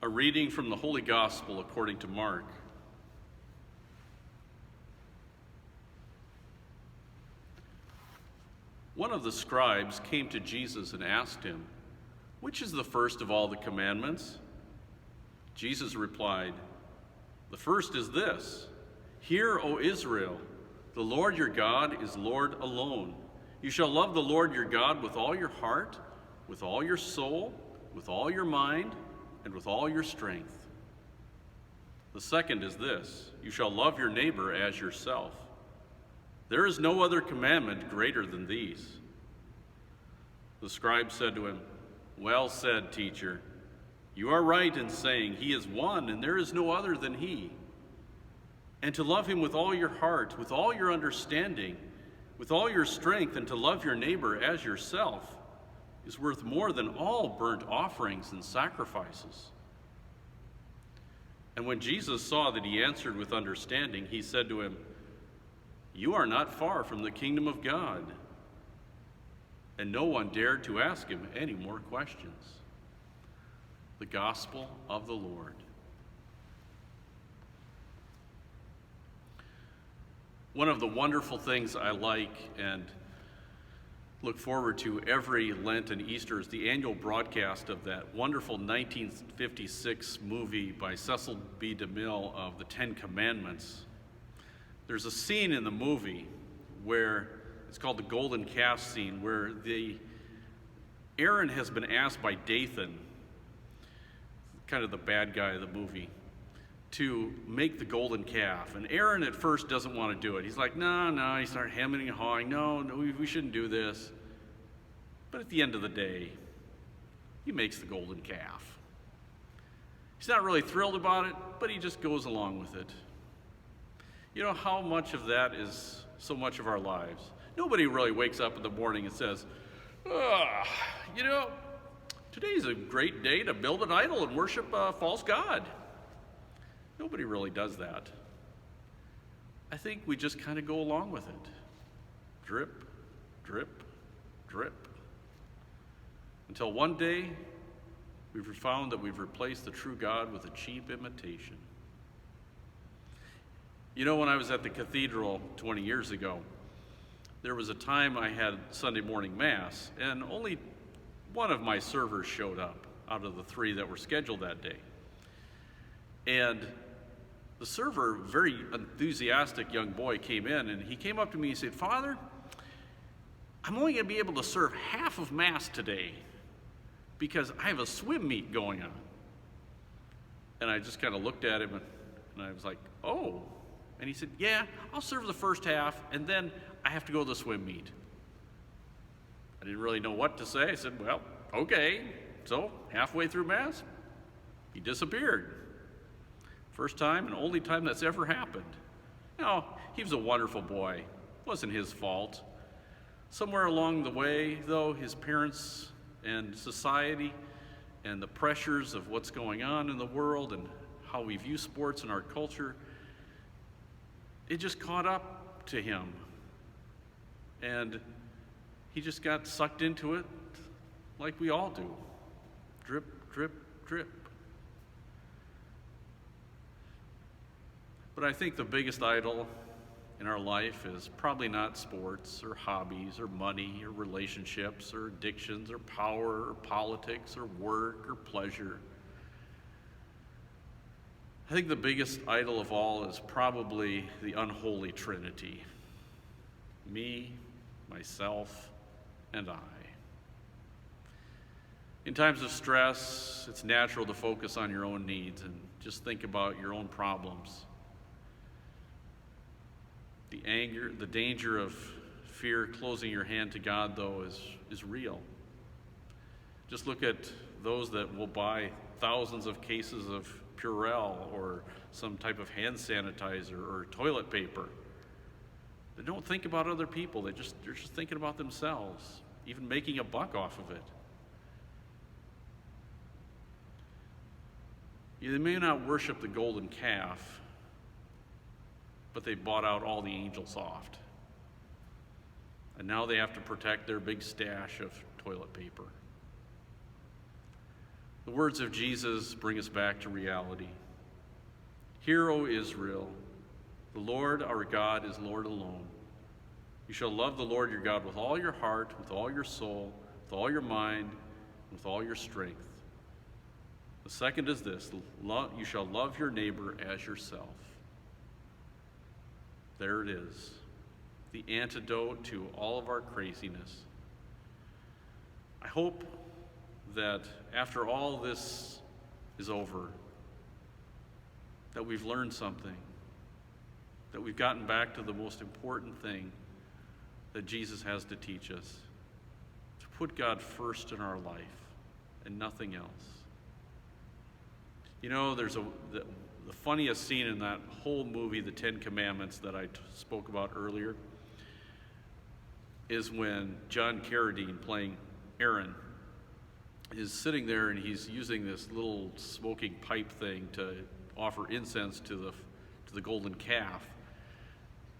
A reading from the Holy Gospel according to Mark. One of the scribes came to Jesus and asked him, "Which is the first of all the commandments?" Jesus replied, "The first is this: Hear, O Israel, the Lord your God is Lord alone. You shall love the Lord your God with all your heart, with all your soul, with all your mind, and with all your strength. The second is this: you shall love your neighbor as yourself. There is no other commandment greater than these." The scribe said to him, "Well said, teacher. You are right in saying he is one and there is no other than he. And to love him with all your heart, with all your understanding, with all your strength, and to love your neighbor as yourself is worth more than all burnt offerings and sacrifices." And when Jesus saw that he answered with understanding, he said to him, "You are not far from the kingdom of God." And no one dared to ask him any more questions. The Gospel of the Lord. One of the wonderful things I like and look forward to every Lent and Easter is the annual broadcast of that wonderful 1956 movie by Cecil B. DeMille of the Ten Commandments. There's a scene in the movie where it's called the golden calf scene, where Aaron has been asked by Dathan, kind of the bad guy of the movie, to make the golden calf. And Aaron at first doesn't want to do it. He's like, no, he starts hemming and hawing. No, we shouldn't do this. But at the end of the day, he makes the golden calf. He's not really thrilled about it, but he just goes along with it. You know how much of that is so much of our lives? Nobody really wakes up in the morning and says, today's a great day to build an idol and worship a false god. Nobody really does that. I think we just kind of go along with it. Drip, drip, drip. Until one day, we've found that we've replaced the true God with a cheap imitation. You know, when I was at the cathedral 20 years ago, there was a time I had Sunday morning Mass, and only one of my servers showed up out of the three that were scheduled that day. And the server, very enthusiastic young boy, came in, and he came up to me and said, "Father, I'm only going to be able to serve half of Mass today because I have a swim meet going on." And I just kind of looked at him, and I was like, "Oh." And he said, "Yeah, I'll serve the first half, and then I have to go to the swim meet." I didn't really know what to say. I said, "Well, okay." So halfway through Mass, he disappeared. First time and only time that's ever happened. No, he was a wonderful boy. It wasn't his fault. Somewhere along the way, though, his parents and society and the pressures of what's going on in the world and how we view sports in our culture, it just caught up to him. And he just got sucked into it like we all do. Drip, drip, drip. But I think the biggest idol in our life is probably not sports or hobbies or money or relationships or addictions or power or politics or work or pleasure. I think the biggest idol of all is probably the unholy trinity: me, myself, and I. In times of stress, it's natural to focus on your own needs and just think about your own problems. The anger, the danger of fear closing your hand to God, though, is real. Just look at those that will buy thousands of cases of Purell or some type of hand sanitizer or toilet paper. They don't think about other people. They're just thinking about themselves, even making a buck off of it. They may not worship the golden calf, but they bought out all the angels oft. And now they have to protect their big stash of toilet paper. The words of Jesus bring us back to reality. Hear, O Israel, the Lord our God is Lord alone. You shall love the Lord your God with all your heart, with all your soul, with all your mind, and with all your strength. The second is this: you shall love your neighbor as yourself. There it is, the antidote to all of our craziness. I hope that after all this is over, that we've learned something, that we've gotten back to the most important thing that Jesus has to teach us: to put God first in our life and nothing else. You know, there's the funniest scene in that whole movie, The Ten Commandments, that I spoke about earlier, is when John Carradine, playing Aaron, is sitting there and he's using this little smoking pipe thing to offer incense to the golden calf.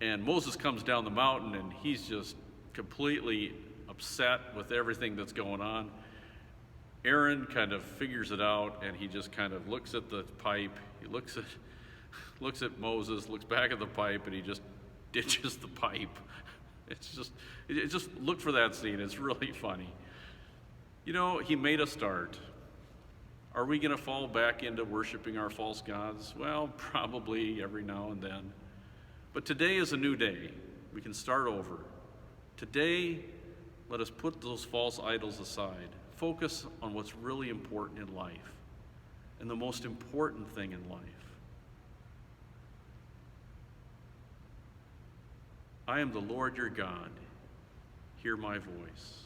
And Moses comes down the mountain and he's just completely upset with everything that's going on. Aaron kind of figures it out, and he just kind of looks at the pipe. He looks at Moses, looks back at the pipe, and he just ditches the pipe. It just look for that scene. It's really funny. You know, he made a start. Are we going to fall back into worshiping our false gods? Well, probably every now and then. But today is a new day. We can start over. Today, let us put those false idols aside. Focus on what's really important in life, and the most important thing in life. I am the Lord your God. Hear my voice.